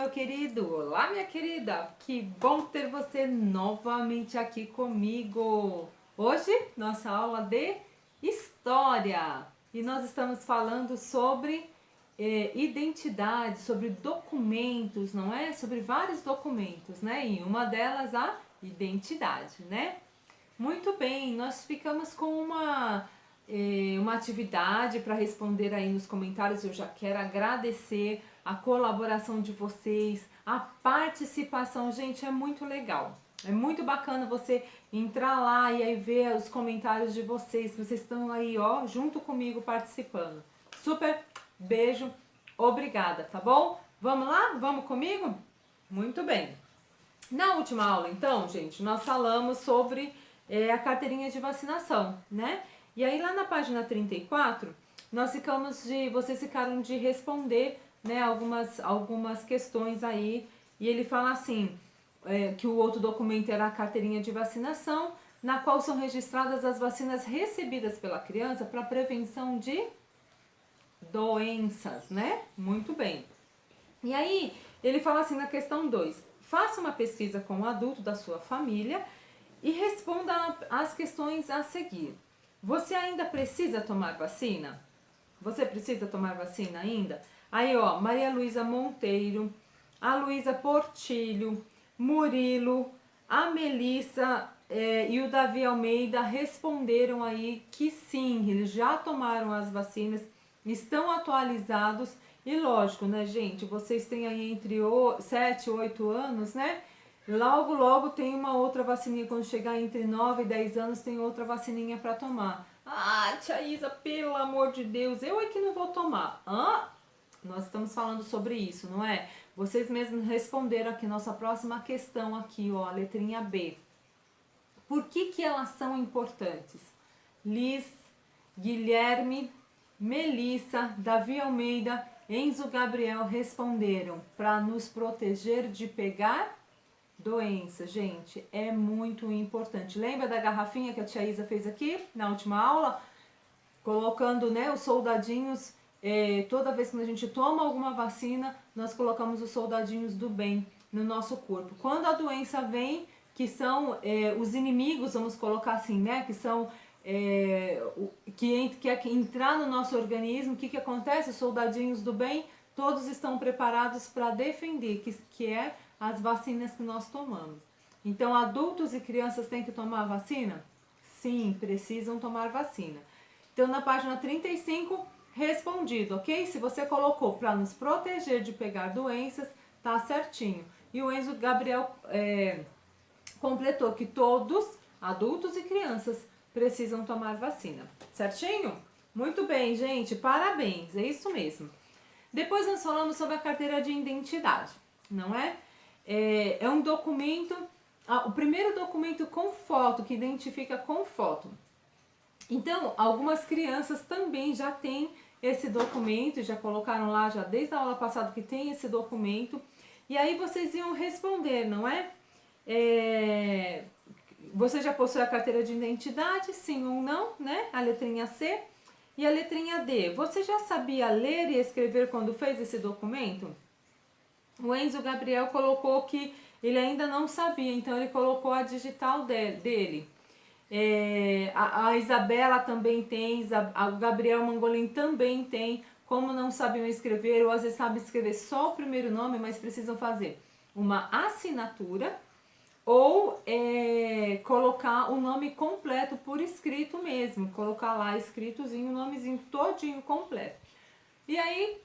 meu querido! Olá, minha querida! Que bom ter você novamente aqui comigo! Hoje, nossa aula de História! E nós estamos falando sobre identidade, sobre documentos, não é? Sobre vários documentos, né? E uma delas, a identidade, né? Muito bem, nós ficamos com uma atividade para responder aí nos comentários. Eu já quero agradecer a colaboração de vocês, a participação. Gente, é muito legal. É muito bacana você entrar lá e aí ver os comentários de vocês, que vocês estão aí, ó, junto comigo participando. Super beijo, obrigada, tá bom? Vamos lá? Vamos comigo? Muito bem. Na última aula, então, gente, nós falamos sobre a carteirinha de vacinação, né? E aí lá na página 34, vocês ficaram de responder, né, algumas questões aí, e ele fala assim, que o outro documento era a carteirinha de vacinação, na qual são registradas as vacinas recebidas pela criança para prevenção de doenças, né? Muito bem. E aí, ele fala assim na questão 2, faça uma pesquisa com o adulto da sua família e responda as questões a seguir. Você ainda precisa tomar vacina? Você precisa tomar vacina ainda? Aí, ó, Maria Luísa Monteiro, a Luísa Portilho, Murilo, a Melissa e o Davi Almeida responderam aí que sim, eles já tomaram as vacinas, estão atualizados. E lógico, né, gente, vocês têm aí entre 7 e 8 anos, né? Logo, logo tem uma outra vacininha, quando chegar entre 9 e 10 anos tem outra vacininha para tomar. Ah, tia Isa, pelo amor de Deus, eu é que não vou tomar. Nós estamos falando sobre isso, não é? Vocês mesmos responderam aqui, nossa próxima questão aqui, ó, a letrinha B. Por que elas são importantes? Liz, Guilherme, Melissa, Davi Almeida, Enzo Gabriel responderam para nos proteger de pegar doença. Gente, é muito importante. Lembra da garrafinha que a tia Isa fez aqui na última aula? Colocando, né, os soldadinhos, toda vez que a gente toma alguma vacina, nós colocamos os soldadinhos do bem no nosso corpo. Quando a doença vem, que são os inimigos, vamos colocar assim, né, que são que quer entrar no nosso organismo, o que acontece? Os soldadinhos do bem, todos estão preparados para defender, que é as vacinas que nós tomamos. Então, adultos e crianças têm que tomar vacina? Sim, precisam tomar vacina. Então, na página 35, respondido, ok? Se você colocou para nos proteger de pegar doenças, tá certinho. E o Enzo Gabriel completou que todos, adultos e crianças, precisam tomar vacina. Certinho? Muito bem, gente. Parabéns. É isso mesmo. Depois nós falamos sobre a carteira de identidade, não é? É um documento, o primeiro documento com foto, que identifica com foto. Então, algumas crianças também já têm esse documento, já colocaram lá, já desde a aula passada que tem esse documento. E aí vocês iam responder, não é? Você já possui a carteira de identidade, sim ou não, né? A letrinha C. E a letrinha D, você já sabia ler e escrever quando fez esse documento? O Enzo Gabriel colocou que ele ainda não sabia, então ele colocou a digital dele. A Isabela também tem, o Gabriel Mangolin também tem. Como não sabiam escrever, ou às vezes sabem escrever só o primeiro nome, mas precisam fazer uma assinatura ou colocar o nome completo por escrito mesmo, colocar lá escritozinho, o nomezinho todinho completo. E aí,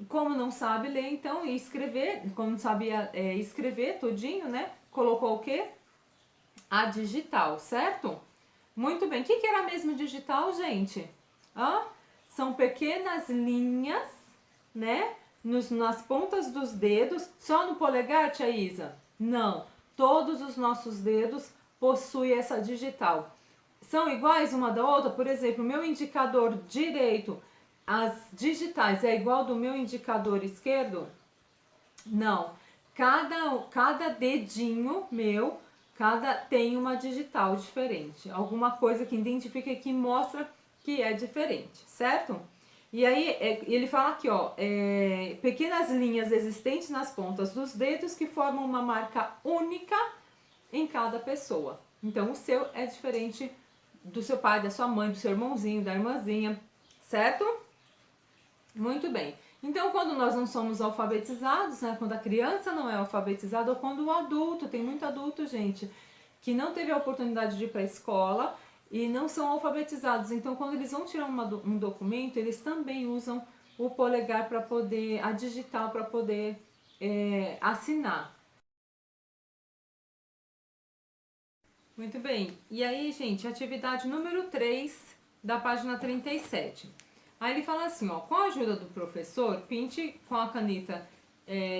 como não sabe ler, então, e escrever, como não sabia escrever todinho, né, colocou o quê? A digital, certo? Muito bem. O que era mesmo digital, gente? São pequenas linhas, né, nas pontas dos dedos. Só no polegar, tia Isa? Não. Todos os nossos dedos possuem essa digital. São iguais uma da outra? Por exemplo, o meu indicador direito, as digitais é igual do meu indicador esquerdo? Não. Cada dedinho meu, tem uma digital diferente. Alguma coisa que identifica e que mostra que é diferente, certo? E aí ele fala aqui, ó, pequenas linhas existentes nas pontas dos dedos que formam uma marca única em cada pessoa. Então o seu é diferente do seu pai, da sua mãe, do seu irmãozinho, da irmãzinha, certo? Muito bem. Então, quando nós não somos alfabetizados, né, quando a criança não é alfabetizada, ou quando o adulto, tem muito adulto, gente, que não teve a oportunidade de ir para a escola e não são alfabetizados. Então, quando eles vão tirar um documento, eles também usam o polegar para poder, a digital para poder assinar. Muito bem. E aí, gente, atividade número 3 da página 37. Aí ele fala assim, ó, com a ajuda do professor, pinte com a caneta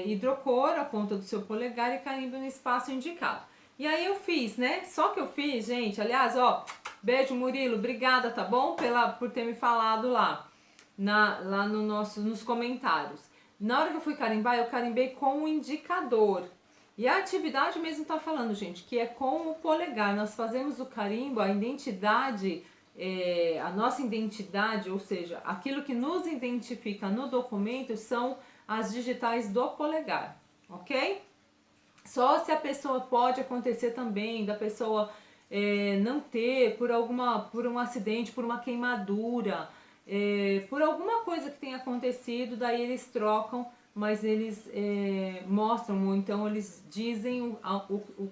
hidrocor a ponta do seu polegar e carimbe no espaço indicado. E aí eu fiz, né? Só que eu fiz, gente, aliás, ó, beijo Murilo, obrigada, tá bom? Por ter me falado lá, lá no nos comentários. Na hora que eu fui carimbar, eu carimbei com o indicador. E a atividade mesmo tá falando, gente, que é com o polegar. Nós fazemos o carimbo, a identidade, a nossa identidade, ou seja, aquilo que nos identifica no documento são as digitais do polegar, ok? Só se a pessoa pode acontecer também da pessoa não ter por um acidente, por uma queimadura, por alguma coisa que tenha acontecido, daí eles trocam, mas eles mostram, ou então eles dizem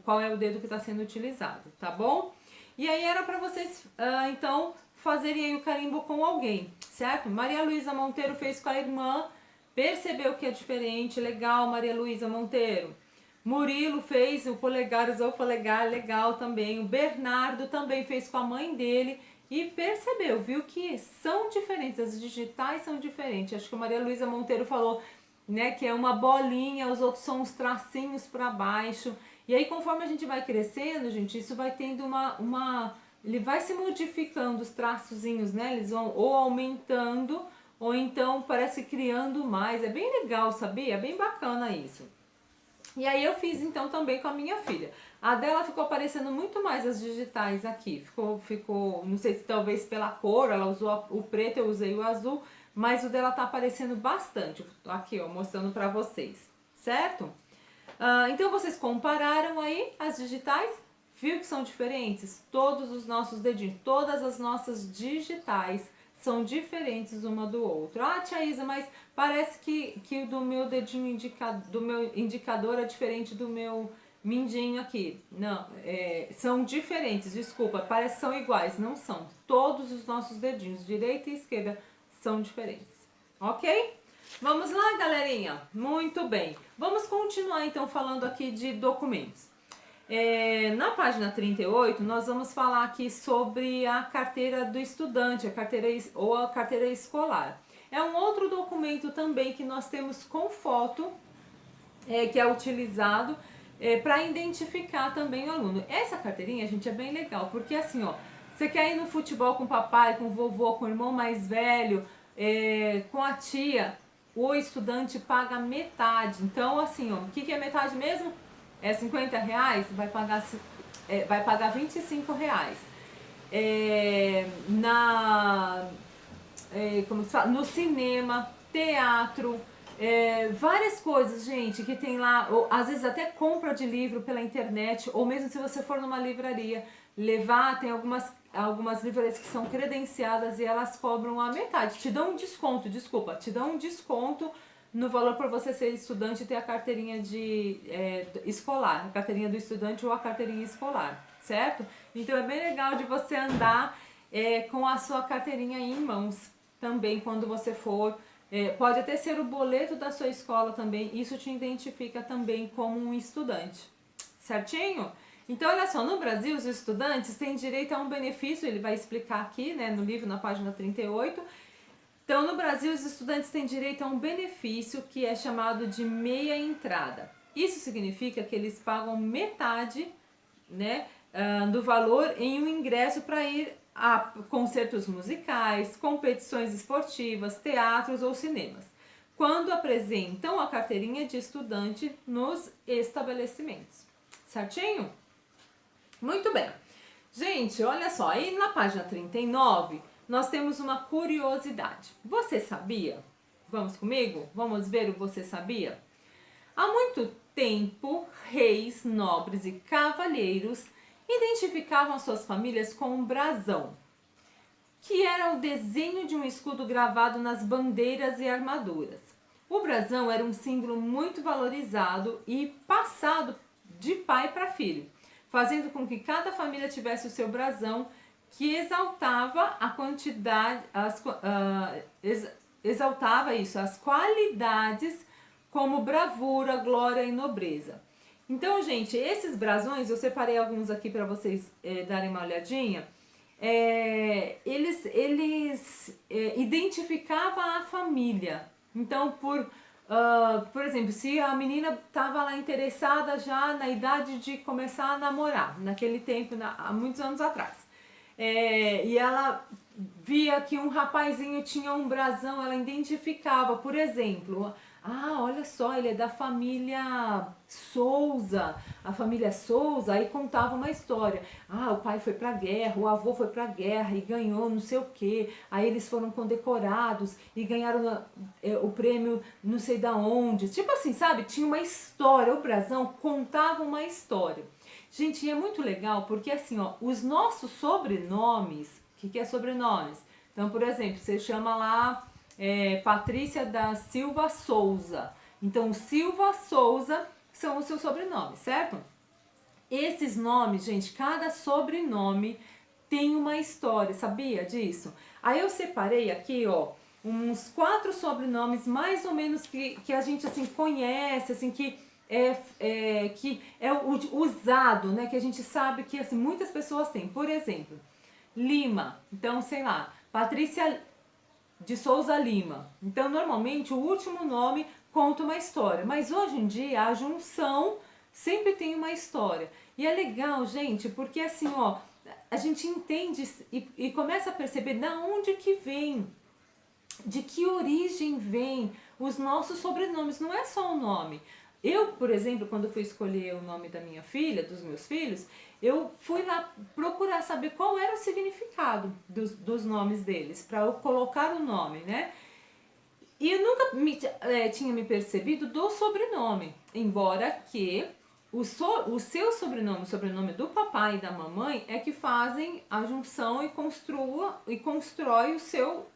qual é o dedo que está sendo utilizado, tá bom? E aí era para vocês, então, fazerem aí o carimbo com alguém, certo? Maria Luísa Monteiro fez com a irmã, percebeu que é diferente, legal, Maria Luísa Monteiro. Murilo fez o polegar, usou o polegar, legal também. O Bernardo também fez com a mãe dele e percebeu, viu que são diferentes, as digitais são diferentes. Acho que a Maria Luísa Monteiro falou, né, que é uma bolinha, os outros são os tracinhos para baixo. E aí, conforme a gente vai crescendo, gente, isso vai tendo ele vai se modificando os traçozinhos, né? Eles vão ou aumentando ou então parece criando mais. É bem legal, sabia? É bem bacana isso. E aí eu fiz então também com a minha filha. A dela ficou aparecendo muito mais as digitais aqui. Ficou, não sei se talvez pela cor, ela usou o preto, eu usei o azul, mas o dela tá aparecendo bastante. Aqui, ó, mostrando pra vocês, certo? Então vocês compararam aí as digitais, viu que são diferentes? Todos os nossos dedinhos, todas as nossas digitais são diferentes uma do outro. Ah, tia Isa, mas parece que o do meu dedinho do meu indicador é diferente do meu mindinho aqui. Não, são diferentes, desculpa, parece que são iguais, não são. Todos os nossos dedinhos, direita e esquerda, são diferentes, ok? Vamos lá, galerinha? Muito bem. Vamos continuar então falando aqui de documentos. Na página 38, nós vamos falar aqui sobre a carteira do estudante, a carteira escolar. É um outro documento também que nós temos com foto, que é utilizado para identificar também o aluno. Essa carteirinha, gente, é bem legal, porque assim, ó, você quer ir no futebol com o papai, com o vovô, com o irmão mais velho, com a tia, o estudante paga metade. Então, assim, ó, o que é metade mesmo? É R$50, vai pagar R$25. Como se fala? No cinema, teatro, várias coisas, gente, que tem lá, ou às vezes até compra de livro pela internet, ou mesmo se você for numa livraria, tem algumas livrarias que são credenciadas e elas cobram a metade, te dão um desconto, te dão um desconto no valor por você ser estudante e ter a carteirinha escolar, a carteirinha do estudante ou a carteirinha escolar, certo? Então é bem legal de você andar com a sua carteirinha em mãos também quando você for. Pode até ser o boleto da sua escola também, isso te identifica também como um estudante, certinho? Então, olha só, no Brasil, os estudantes têm direito a um benefício, ele vai explicar aqui, né, no livro, na página 38. Então, no Brasil, os estudantes têm direito a um benefício que é chamado de meia entrada. Isso significa que eles pagam metade, né, do valor em um ingresso para ir a concertos musicais, competições esportivas, teatros ou cinemas, quando apresentam a carteirinha de estudante nos estabelecimentos. Certinho? Muito bem. Gente, olha só, aí na página 39 nós temos uma curiosidade. Você sabia? Vamos comigo? Vamos ver o você sabia? Há muito tempo, reis, nobres e cavalheiros identificavam suas famílias com um brasão, que era o desenho de um escudo gravado nas bandeiras e armaduras. O brasão era um símbolo muito valorizado e passado de pai para filho, fazendo com que cada família tivesse o seu brasão, que exaltava a quantidade, exaltava isso, as qualidades como bravura, glória e nobreza. Então, gente, esses brasões, eu separei alguns aqui para vocês darem uma olhadinha. Eles identificavam a família. Então, por exemplo, se a menina estava lá interessada já na idade de começar a namorar, naquele tempo, há muitos anos atrás, e ela via que um rapazinho tinha um brasão, ela identificava, por exemplo, olha só, ele é da família Souza, a família Souza, aí contava uma história. O pai foi pra guerra, o avô foi pra guerra e ganhou não sei o que, aí eles foram condecorados e ganharam o prêmio não sei da onde. Tipo assim, sabe? Tinha uma história, o brasão contava uma história. Gente, e é muito legal porque assim, ó, os nossos sobrenomes, o que é sobrenomes? Então, por exemplo, você chama lá Patrícia da Silva Souza. Então, Silva Souza são os seus sobrenomes, certo? Esses nomes, gente, cada sobrenome tem uma história, sabia disso? Aí eu separei aqui, ó, uns 4 sobrenomes mais ou menos que a gente assim conhece, assim, que é usado, né? Que a gente sabe que assim, muitas pessoas têm. Por exemplo, Lima. Então, sei lá, Patrícia de Souza Lima. Então, normalmente, o último nome conta uma história. Mas hoje em dia, a junção sempre tem uma história. E é legal, gente, porque assim, ó, a gente entende e começa a perceber da onde que vem, de que origem vem os nossos sobrenomes. Não é só o nome. Eu, por exemplo, quando fui escolher o nome da minha filha, dos meus filhos, eu fui lá procurar saber qual era o significado dos nomes deles, para eu colocar o nome, né? E eu nunca tinha me percebido do sobrenome, embora que o seu sobrenome, o sobrenome do papai e da mamãe é que fazem a junção e constrói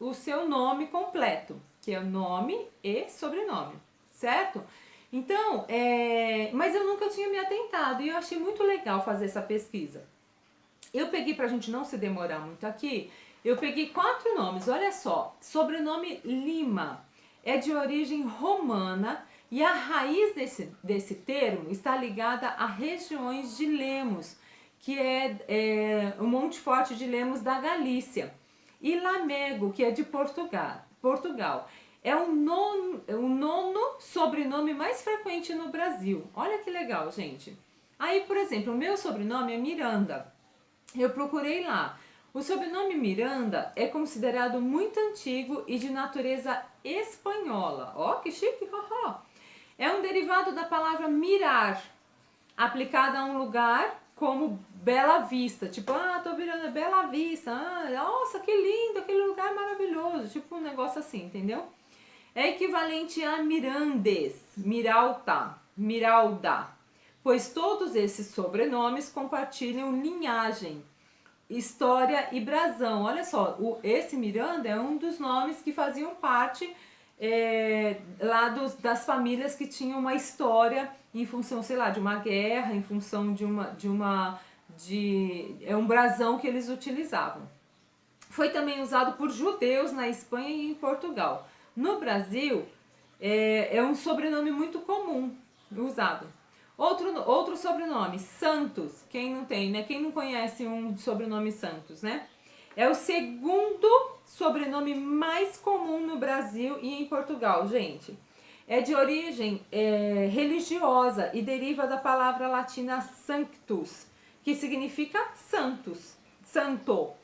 o seu nome completo, que é o nome e sobrenome, certo? Então, mas eu nunca tinha me atentado e eu achei muito legal fazer essa pesquisa. Eu peguei, pra gente não se demorar muito aqui, eu peguei 4 nomes, olha só. Sobrenome Lima é de origem romana e a raiz desse termo está ligada a regiões de Lemos, que é o Monte Forte de Lemos da Galícia, e Lamego, que é de Portugal. É o nono sobrenome mais frequente no Brasil. Olha que legal, gente. Aí, por exemplo, o meu sobrenome é Miranda. Eu procurei lá. O sobrenome Miranda é considerado muito antigo e de natureza espanhola. Ó, que chique! É um derivado da palavra mirar, aplicada a um lugar como Bela Vista. Tipo, tô virando Bela Vista. Nossa, que lindo, aquele lugar maravilhoso. Tipo um negócio assim, entendeu? É equivalente a Mirandes, Miralta, Miralda, pois todos esses sobrenomes compartilham linhagem, história e brasão. Olha só, esse Miranda é um dos nomes que faziam parte lá das famílias que tinham uma história em função, sei lá, de uma guerra, em função de um brasão que eles utilizavam. Foi também usado por judeus na Espanha e em Portugal. No Brasil, é um sobrenome muito comum usado. Outro sobrenome, Santos. Quem não tem, né? Quem não conhece um sobrenome Santos, né? É o segundo sobrenome mais comum no Brasil e em Portugal, gente. É de origem religiosa e deriva da palavra latina sanctus, que significa santos, santo,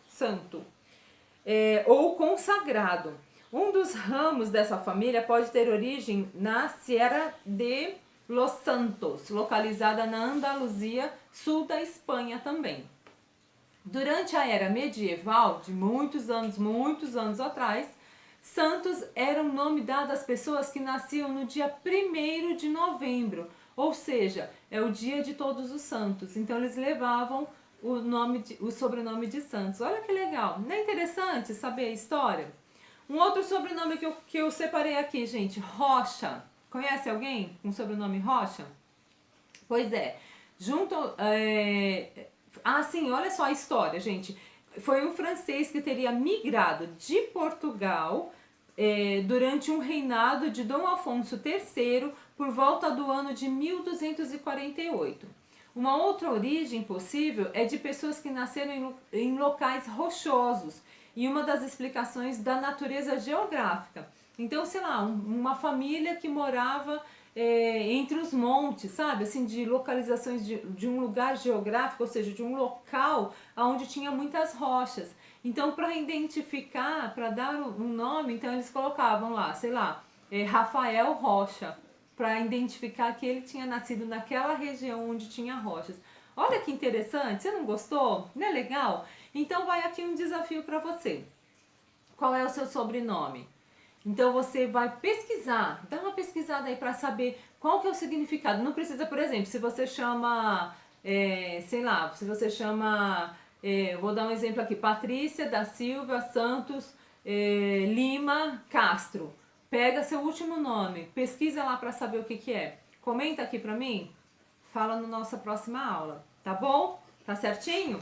ou consagrado. Um dos ramos dessa família pode ter origem na Sierra de Los Santos, localizada na Andaluzia, sul da Espanha também. Durante a era medieval, de muitos anos atrás, Santos era um nome dado às pessoas que nasciam no dia 1º de novembro, ou seja, é o dia de todos os santos. Então eles levavam o sobrenome de Santos. Olha que legal, não é interessante saber a história? Um outro sobrenome que eu separei aqui, gente, Rocha. Conhece alguém com sobrenome Rocha? Pois é, junto. Ah, sim, olha só a história, gente. Foi um francês que teria migrado de Portugal durante um reinado de Dom Afonso III por volta do ano de 1248. Uma outra origem possível é de pessoas que nasceram em locais rochosos e uma das explicações da natureza geográfica. Então, sei lá, uma família que morava entre os montes, sabe? Assim, de localizações de um lugar geográfico, ou seja, de um local onde tinha muitas rochas. Então, para identificar, para dar um nome, então eles colocavam lá, sei lá, Rafael Rocha, para identificar que ele tinha nascido naquela região onde tinha rochas. Olha que interessante, você não gostou? Não é legal? Então vai aqui um desafio para você. Qual é o seu sobrenome? Então você vai pesquisar, dá uma pesquisada aí para saber qual que é o significado. Não precisa, por exemplo, se você chama, sei lá, se você chama, vou dar um exemplo aqui, Patrícia da Silva Santos Lima Castro. Pega seu último nome, pesquisa lá para saber o que que é. Comenta aqui para mim, fala na nossa próxima aula, tá bom? Tá certinho?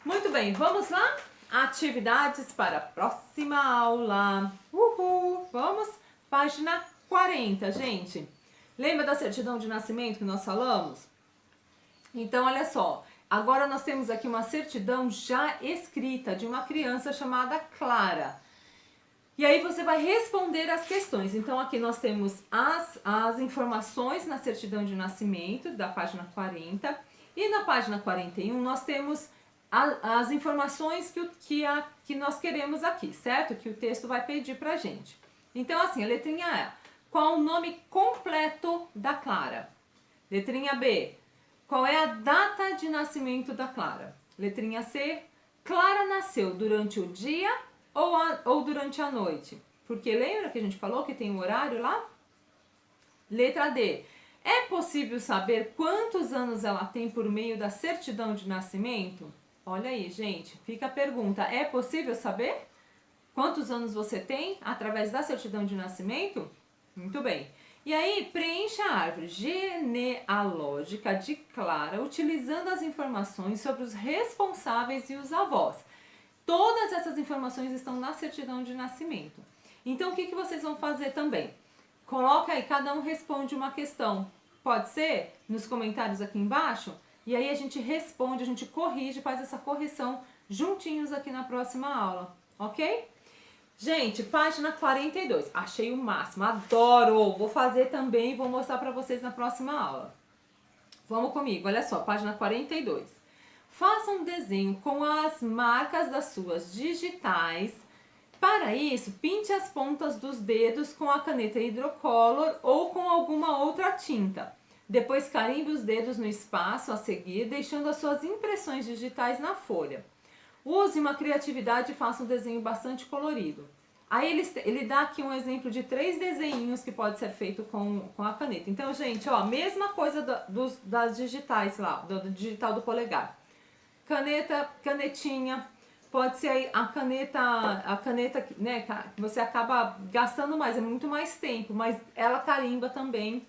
Muito bem, vamos lá? Atividades para a próxima aula. Uhul! Vamos? Página 40, gente. Lembra da certidão de nascimento que nós falamos? Então, olha só. Agora nós temos aqui uma certidão já escrita de uma criança chamada Clara. E aí você vai responder as questões. Então aqui nós temos as informações na certidão de nascimento, da página 40. E na página 41 nós temos as informações que nós queremos aqui, certo? Que o texto vai pedir pra gente. Então assim, a letrinha A. Qual o nome completo da Clara? Letrinha B. Qual é a data de nascimento da Clara? Letrinha C. Clara nasceu durante o dia ou durante a noite? Porque lembra que a gente falou que tem um horário lá? Letra D. É possível saber quantos anos ela tem por meio da certidão de nascimento? Olha aí, gente, fica a pergunta. É possível saber quantos anos você tem através da certidão de nascimento? Muito bem. E aí, preencha a árvore genealógica de Clara utilizando as informações sobre os responsáveis e os avós. Todas essas informações estão na certidão de nascimento. Então, o que vocês vão fazer também? Coloca aí, cada um responde uma questão. Pode ser? Nos comentários aqui embaixo. E aí a gente responde, a gente corrige, faz essa correção juntinhos aqui na próxima aula. Ok? Gente, página 42. Achei o máximo, adoro! Vou fazer também e vou mostrar para vocês na próxima aula. Vamos comigo, olha só, página 42. Faça um desenho com as marcas das suas digitais. Para isso, pinte as pontas dos dedos com a caneta hidrocolor ou com alguma outra tinta. Depois carimbe os dedos no espaço a seguir, deixando as suas impressões digitais na folha. Use uma criatividade e faça um desenho bastante colorido. Aí ele dá aqui um exemplo de 3 desenhinhos que pode ser feito com a caneta. Então, gente, ó, mesma coisa das digitais lá, do digital do polegar. Canetinha, pode ser a caneta, né, que você acaba gastando mais, é muito mais tempo, mas ela carimba também.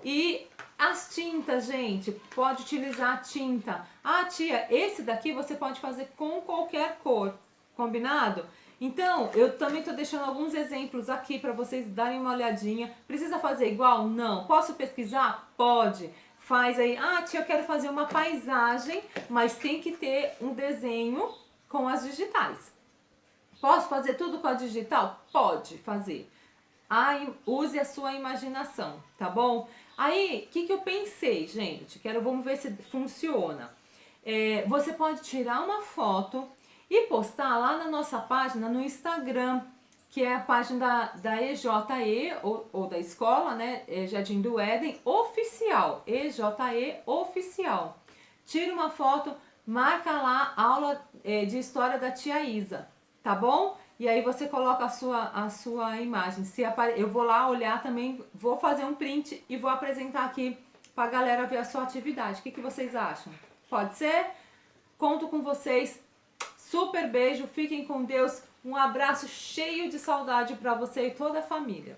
E as tintas, gente, pode utilizar a tinta. Ah, tia, esse daqui você pode fazer com qualquer cor, combinado? Então, eu também tô deixando alguns exemplos aqui para vocês darem uma olhadinha. Precisa fazer igual? Não. Posso pesquisar? Pode. Faz aí, ah, tia, eu quero fazer uma paisagem, mas tem que ter um desenho com as digitais. Posso fazer tudo com a digital? Pode fazer. Use a sua imaginação, tá bom? Aí, o que eu pensei, gente? Vamos ver se funciona. Você pode tirar uma foto e postar lá na nossa página no Instagram, que é a página da EJE ou da escola, né? Jardim do Éden Oficial, EJE Oficial. Tira uma foto, marca lá aula de história da tia Isa, tá bom? E aí você coloca a sua imagem. Eu vou lá olhar também, vou fazer um print e vou apresentar aqui pra galera ver a sua atividade. O que vocês acham? Pode ser? Conto com vocês. Super beijo, fiquem com Deus. Um abraço cheio de saudade para você e toda a família.